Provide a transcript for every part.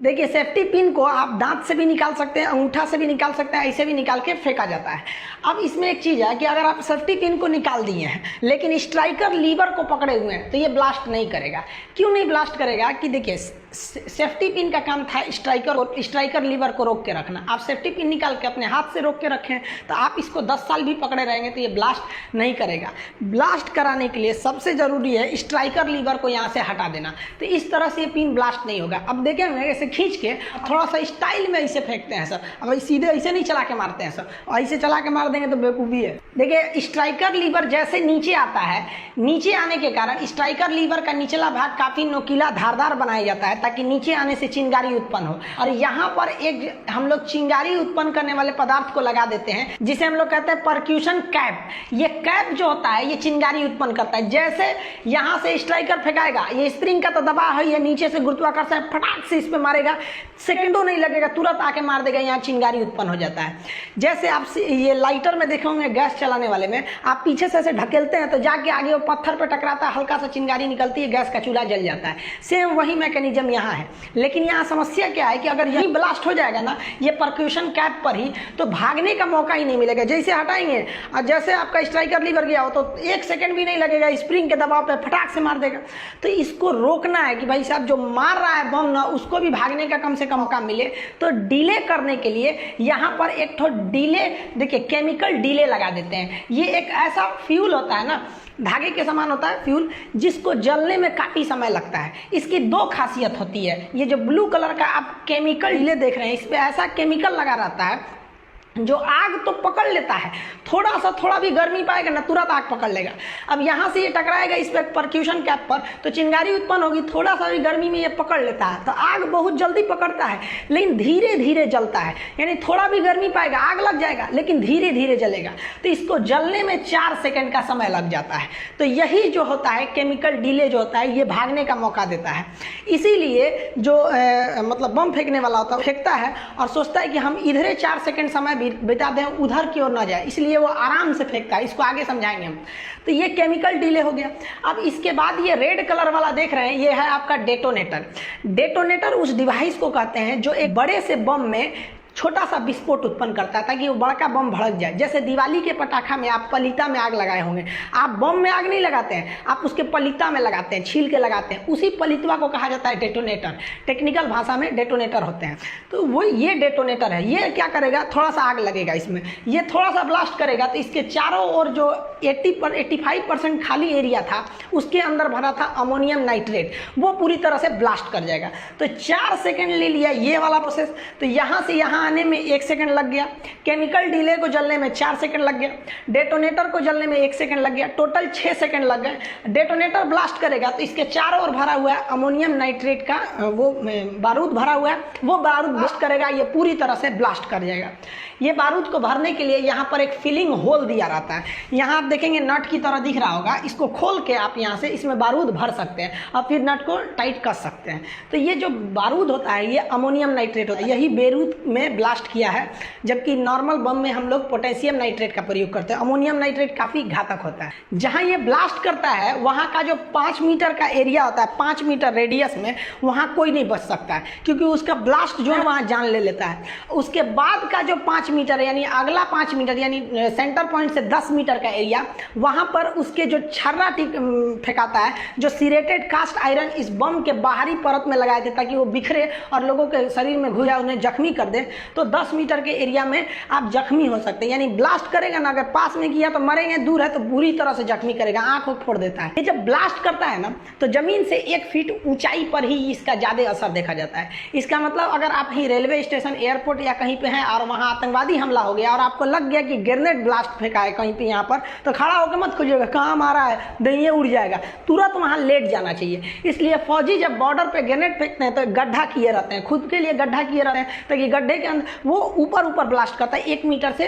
देखिए safety pin को आप दांत से भी निकाल सकते हैं, अंगूठा से भी निकाल सकते हैं, ऐसे भी निकाल के फेंका जाता है। अब इसमें एक चीज़ है कि अगर आप सेफ्टी पिन को निकाल दिए हैं लेकिन स्ट्राइकर लीवर को पकड़े हुए हैं तो ये ब्लास्ट नहीं करेगा। क्यों नहीं ब्लास्ट करेगा कि देखिए सेफ्टी पिन का काम था स्ट्राइकर लीवर को रोक के रखना। आप सेफ्टी पिन निकाल के अपने हाथ से रोक के रखें तो आप इसको 10 साल भी पकड़े रहेंगे तो ये ब्लास्ट नहीं करेगा। ब्लास्ट कराने के लिए सबसे ज़रूरी है स्ट्राइकर लीवर को यहाँ से हटा देना, तो इस तरह से ये पिन ब्लास्ट नहीं होगा। अब देखेंगे ऐसे खींच के थोड़ा सा स्टाइल में इसे फेंकते हैं सर। अब सीधे ऐसे नहीं चला के मारते हैं सर, और ऐसे चला के मार देंगे तो बेवकूफ़ी है। देखिए स्ट्राइकर लीवर जैसे नीचे आता है, नीचे आने के कारण स्ट्राइकर लीवर का निचला भाग काफ़ी नोकीला धारदार बनाया जाता है ताकि नीचे आने से चिंगारी उत्पन्न हो। और यहाँ पर एक हम लोग चिंगारी उत्पन्न करने वाले पदार्थ को लगा देते हैं जिसे हम लोग कहते हैं परक्यूशन कैप। ये कैप जो होता है ये चिंगारी उत्पन्न करता है। जैसे यहाँ से स्ट्राइकर फेंकाएगा, ये स्प्रिंग का तो दबाव है, ये नीचे से गुरुत्वाकर्षण फटाक से इस पे मारेगा, सेकंडों नहीं लगेगा, तुरंत आके मार देगा, यहाँ चिंगारी उत्पन्न हो जाता है। जैसे आप ये लाइटर में देखे होंगे गैस चलाने वाले में, आप पीछे से ऐसे ढकेलते हैं तो जाके आगे वो पत्थर पे टकराता है, हल्का सा चिंगारी निकलती है, गैस का चूल्हा जल जाता है। सेम वही मैकेनिज्म यहाँ है। लेकिन यहाँ समस्या क्या है कि अगर यही ब्लास्ट हो जाएगा ना ये परक्यूशन कैप पर ही, तो भागने का मौका ही नहीं मिलेगा। जैसे हटाएंगे और जैसे आपका स्ट्राइकर लीवर गया हो तो 1 सेकंड भी नहीं लगेगा, स्प्रिंग के दबाव पे फटाक से मार देगा। तो इसको रोकना है कि भाई साहब जो मार रहा है बम ना, उसको भी भागने का कम से कम मौका मिले। तो डिले करने के लिए यहाँ पर एक ठो डिले, देखिए केमिकल डिले लगा देते हैं। ये एक ऐसा फ्यूल होता है ना, धागे के समान होता है फ्यूल, जिसको जलने में काफ़ी समय लगता है। इसकी 2 खासियत होती है। ये जो ब्लू कलर का आप केमिकल डिले देख रहे हैं, इस पर ऐसा केमिकल लगा रहता है जो आग तो पकड़ लेता है, थोड़ा भी गर्मी पाएगा ना तुरंत आग पकड़ लेगा। अब यहाँ से ये टकराएगा इस पर परक्यूशन कैप पर तो चिंगारी उत्पन्न होगी, थोड़ा सा भी गर्मी में ये पकड़ लेता है तो आग बहुत जल्दी पकड़ता है, लेकिन धीरे धीरे जलता है। यानी थोड़ा भी गर्मी पाएगा आग लग जाएगा, लेकिन धीरे धीरे जलेगा। तो इसको जलने में 4 सेकंड का समय लग जाता है। तो यही जो होता है केमिकल डिले जो होता है, ये भागने का मौका देता है। इसीलिए जो मतलब बम फेंकने वाला होता है फेंकता है और सोचता है कि हम इधरे 4 सेकंड समय बिता दें, उधर की ओर ना जाए, इसलिए वो आराम से फेंकता है। इसको आगे समझाएंगे हम। तो ये केमिकल डिले हो गया। अब इसके बाद ये रेड कलर वाला देख रहे हैं, ये है आपका डेटोनेटर। डेटोनेटर उस डिवाइस को कहते हैं जो एक बड़े से बम में छोटा सा विस्फोट उत्पन्न करता है ताकि वो बड़का बम भड़क जाए। जैसे दिवाली के पटाखा में आप पलीता में आग लगाए होंगे, आप बम में आग नहीं लगाते हैं, आप उसके पलीता में लगाते हैं, छील के लगाते हैं। उसी पलीतवा को कहा जाता है डेटोनेटर। टेक्निकल भाषा में डेटोनेटर होते हैं। तो वो ये डेटोनेटर है। ये क्या करेगा, थोड़ा सा आग लगेगा इसमें, ये थोड़ा सा ब्लास्ट करेगा तो इसके चारों ओर जो 85% खाली एरिया था उसके अंदर भरा था अमोनियम नाइट्रेट, वो पूरी तरह से ब्लास्ट कर जाएगा। तो 4 सेकेंड ले लिया ये वाला प्रोसेस। तो यहाँ से यहाँ आने में 1 सेकंड लग गया, केमिकल डिले को जलने में 4 सेकंड लग गया, डेटोनेटर को जलने में 1 सेकंड लग गया, टोटल 6 सेकंड लग गए। डेटोनेटर ब्लास्ट करेगा तो इसके चारों ओर भरा हुआ है अमोनियम नाइट्रेट का वो बारूद भरा हुआ है, वो बारूद ब्लास्ट करेगा, ये पूरी तरह से ब्लास्ट कर जाएगा। ये बारूद को भरने के लिए यहाँ पर एक फिलिंग होल दिया रहता है। यहाँ आप देखेंगे नट की तरह दिख रहा होगा, इसको खोल के आप यहाँ से इसमें बारूद भर सकते हैं और फिर नट को टाइट कर सकते हैं। तो ये जो बारूद होता है ये अमोनियम नाइट्रेट होता है, यही बेरूत में ब्लास्ट किया है। जबकि नॉर्मल बम में हम लोग पोटेशियम नाइट्रेट का प्रयोग करते हैं। अमोनियम नाइट्रेट काफ़ी घातक होता है। जहाँ ये ब्लास्ट करता है वहाँ का जो 5 मीटर का एरिया होता है, 5 मीटर रेडियस में, वहाँ कोई नहीं बच सकता है क्योंकि उसका ब्लास्ट जो है वहाँ जान ले लेता है। उसके बाद का जो 5 मीटर यानी अगला 5 मीटर यानी सेंटर पॉइंट से 10 मीटर का एरिया, वहाँ पर उसके जो छर्रा फेंकाता है, जो सिरेटेड कास्ट आयरन इस बम के बाहरी परत में लगाए थे ताकि वो बिखरे और लोगों के शरीर में घुस जाए, उन्हें जख्मी कर दे। तो 10 मीटर के एरिया में आप जख्मी हो सकते हैं। यानी ब्लास्ट करेगा ना, अगर पास में किया तो मरेंगे, दूर है तो बुरी तरह से जख्मी करेगा, आँख को फोड़ देता है। ये जब ब्लास्ट करता है ना तो जमीन से 1 फीट ऊंचाई पर ही इसका ज़्यादा असर देखा जाता है। इसका मतलब अगर आप कहीं रेलवे स्टेशन, एयरपोर्ट या कहीं पे हैं और वहाँ आतंकवादी हमला हो गया और आपको लग गया कि ग्रेनेड ब्लास्ट फेंका है कहीं पे यहाँ पर, तो खड़ा होकर मत खोजिएगा कहाँ मारा है, दहिए उड़ जाएगा, तुरंत वहाँ लेट जाना चाहिए। इसलिए फौजी जब बॉर्डर पे ग्रेनेड फेंकते हैं तो गड्ढा किए रहते हैं, खुद के लिए गड्ढा किए रहते हैं ताकि गड्ढे के अंदर वो ऊपर ब्लास्ट करता है 1 मीटर से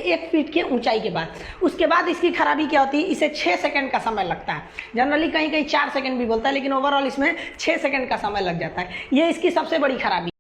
1 फीट की ऊंचाई के बाद। उसके बाद इसकी खराबी क्या होती है, इसे 6 सेकंड का समय लगता है। जनरली कहीं कहीं 4 सेकंड भी बोलता है, लेकिन ओवरऑल इसमें 6 सेकंड का समय लग जाता है। ये इसकी सबसे बड़ी खराबी।